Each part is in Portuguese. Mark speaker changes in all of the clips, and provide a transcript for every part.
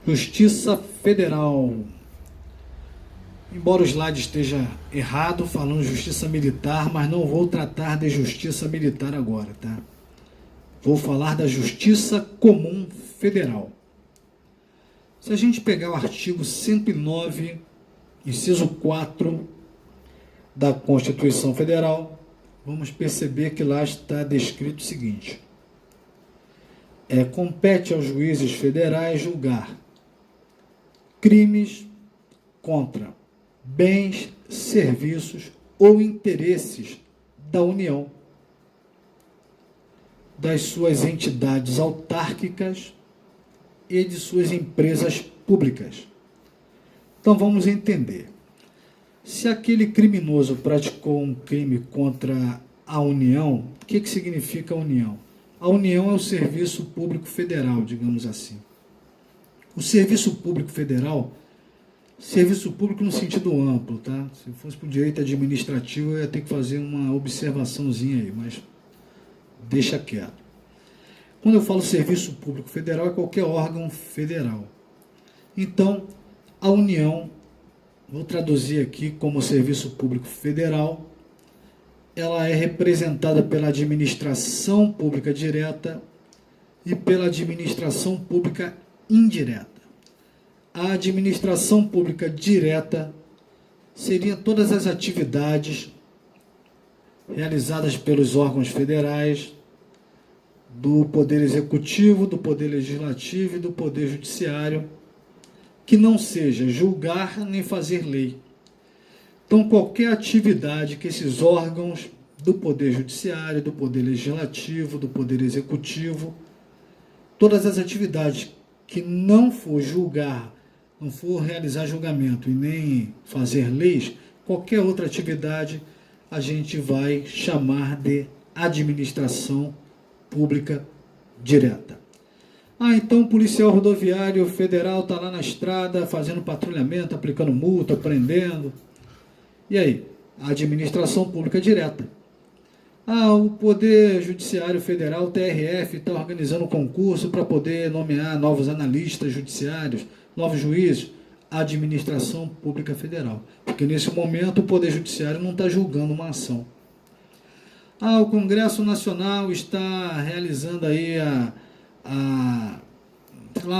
Speaker 1: Justiça Federal. Embora o slide esteja errado, falando Justiça Militar, mas não vou tratar de Justiça Militar agora, tá? Vou falar da Justiça Comum Federal. Se a gente pegar o artigo 109, inciso 4 da Constituição Federal, vamos perceber que lá está descrito o seguinte: compete aos juízes federais julgar crimes contra bens, serviços ou interesses da União, das suas entidades autárquicas e de suas empresas públicas. Então vamos entender. Se aquele criminoso praticou um crime contra a União, o que significa a União? A União é o Serviço Público Federal, digamos assim. O Serviço Público Federal, serviço público no sentido amplo, tá? Se fosse para o direito administrativo, eu ia ter que fazer uma observaçãozinha aí, mas deixa quieto. Quando eu falo Serviço Público Federal, é qualquer órgão federal. Então, a União, vou traduzir aqui como Serviço Público Federal, ela é representada pela administração pública direta e pela administração pública indireta. A administração pública direta seria todas as atividades realizadas pelos órgãos federais, do Poder Executivo, do Poder Legislativo e do Poder Judiciário, que não seja julgar nem fazer lei. Então, qualquer atividade que esses órgãos do Poder Judiciário, do Poder Legislativo, do Poder Executivo, todas as atividades que não for julgar, não for realizar julgamento e nem fazer leis, qualquer outra atividade a gente vai chamar de administração pública direta. Então o policial rodoviário federal está lá na estrada fazendo patrulhamento, aplicando multa, prendendo. E aí? A administração pública direta. O Poder Judiciário Federal, TRF, está organizando um concurso para poder nomear novos analistas judiciários, novos juízes. A administração pública federal. Porque nesse momento o Poder Judiciário não está julgando uma ação. O Congresso Nacional está realizando aí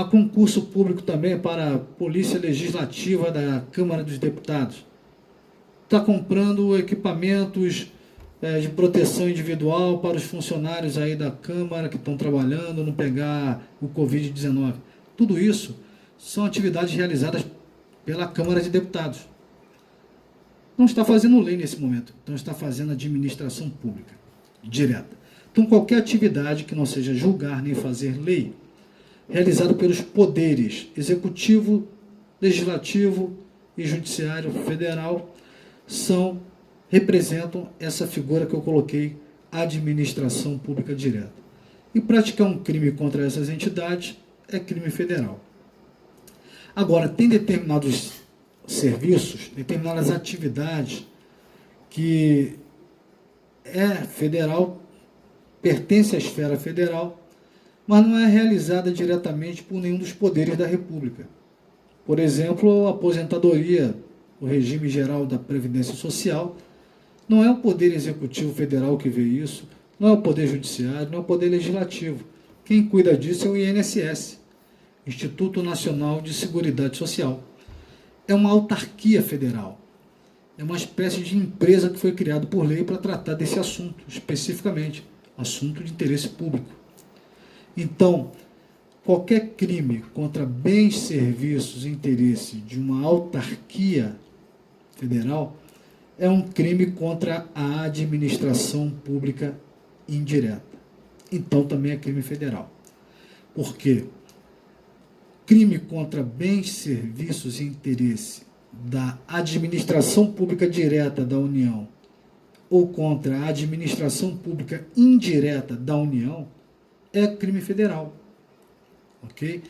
Speaker 1: concurso público também para a Polícia Legislativa da Câmara dos Deputados. Está comprando equipamentos de proteção individual para os funcionários aí da Câmara que estão trabalhando, não pegar o Covid-19. Tudo isso são atividades realizadas pela Câmara de Deputados. Não está fazendo lei nesse momento, então está fazendo administração pública direta. Então, qualquer atividade que não seja julgar nem fazer lei, realizada pelos poderes executivo, legislativo e judiciário federal, representam essa figura que eu coloquei, administração pública direta. E praticar um crime contra essas entidades é crime federal. Agora, tem determinados serviços, determinadas atividades que é federal, pertence à esfera federal, mas não é realizada diretamente por nenhum dos poderes da República. Por exemplo, a aposentadoria, o regime geral da Previdência Social, não é o Poder Executivo Federal que vê isso, não é o Poder Judiciário, não é o Poder Legislativo. Quem cuida disso é o INSS, Instituto Nacional de Seguridade Social. É uma autarquia federal. É uma espécie de empresa que foi criada por lei para tratar desse assunto, especificamente, assunto de interesse público. Então, qualquer crime contra bens, serviços e interesse de uma autarquia federal é um crime contra a administração pública indireta. Então, também é crime federal. Por quê? Crime contra bens, serviços e interesse da administração pública direta da União ou contra a administração pública indireta da União é crime federal. Ok?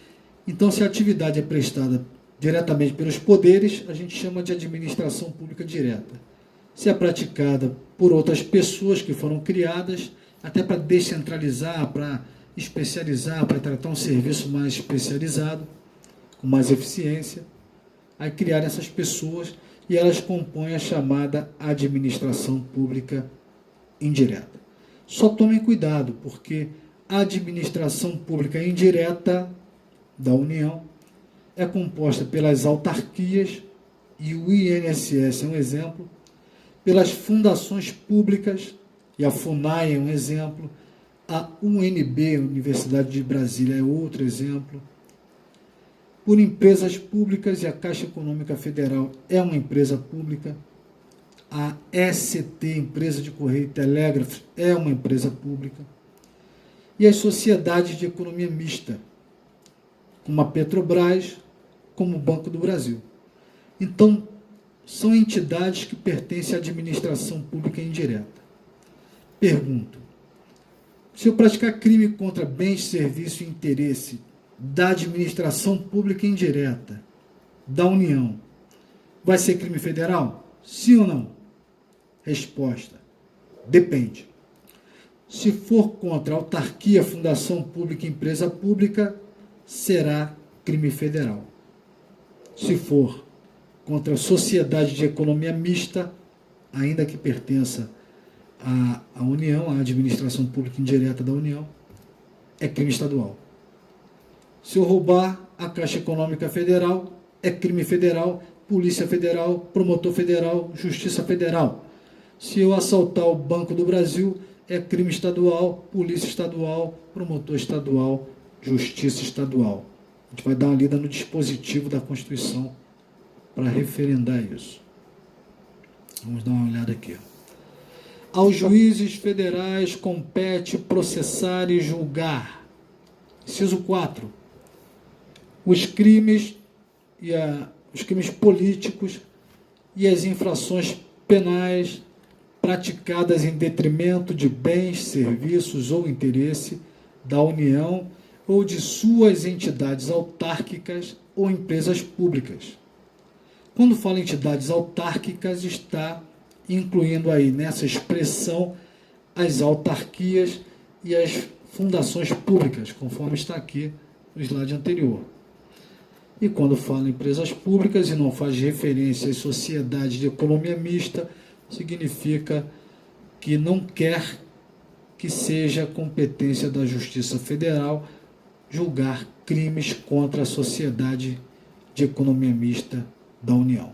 Speaker 1: Então, se a atividade é prestada diretamente pelos poderes, a gente chama de administração pública direta. Se é praticada por outras pessoas que foram criadas, até para descentralizar, para especializar, para tratar um serviço mais especializado, com mais eficiência, aí criar essas pessoas e elas compõem a chamada administração pública indireta. Só tomem cuidado, porque a administração pública indireta da União é composta pelas autarquias, e o INSS é um exemplo, pelas fundações públicas, e a FUNAI é um exemplo, a UNB, Universidade de Brasília, é outro exemplo, por empresas públicas, e a Caixa Econômica Federal é uma empresa pública, a ST, Empresa de Correio e Telégrafo, é uma empresa pública, e as sociedades de economia mista, como a Petrobras, como o Banco do Brasil. Então, são entidades que pertencem à administração pública indireta. Pergunto: se eu praticar crime contra bens, serviço e interesse da administração pública indireta da União, vai ser crime federal? Sim ou não? Resposta: depende. Se for contra autarquia, fundação pública e empresa pública, será crime federal. Se for contra a sociedade de economia mista, ainda que pertença à União, à administração pública indireta da União, é crime estadual. Se eu roubar a Caixa Econômica Federal, é crime federal, Polícia Federal, Promotor Federal, Justiça Federal. Se eu assaltar o Banco do Brasil, é crime estadual, Polícia Estadual, Promotor Estadual, Justiça Estadual. A gente vai dar uma lida no dispositivo da Constituição para referendar isso. Vamos dar uma olhada aqui. Aos juízes federais compete processar e julgar. Inciso 4. Os crimes políticos e as infrações penais praticadas em detrimento de bens, serviços ou interesse da União ou de suas entidades autárquicas ou empresas públicas. Quando fala entidades autárquicas, está incluindo aí nessa expressão as autarquias e as fundações públicas, conforme está aqui no slide anterior. E quando fala em empresas públicas e não faz referência às sociedades de economia mista, significa que não quer que seja competência da Justiça Federal julgar crimes contra a sociedade de economia mista da União.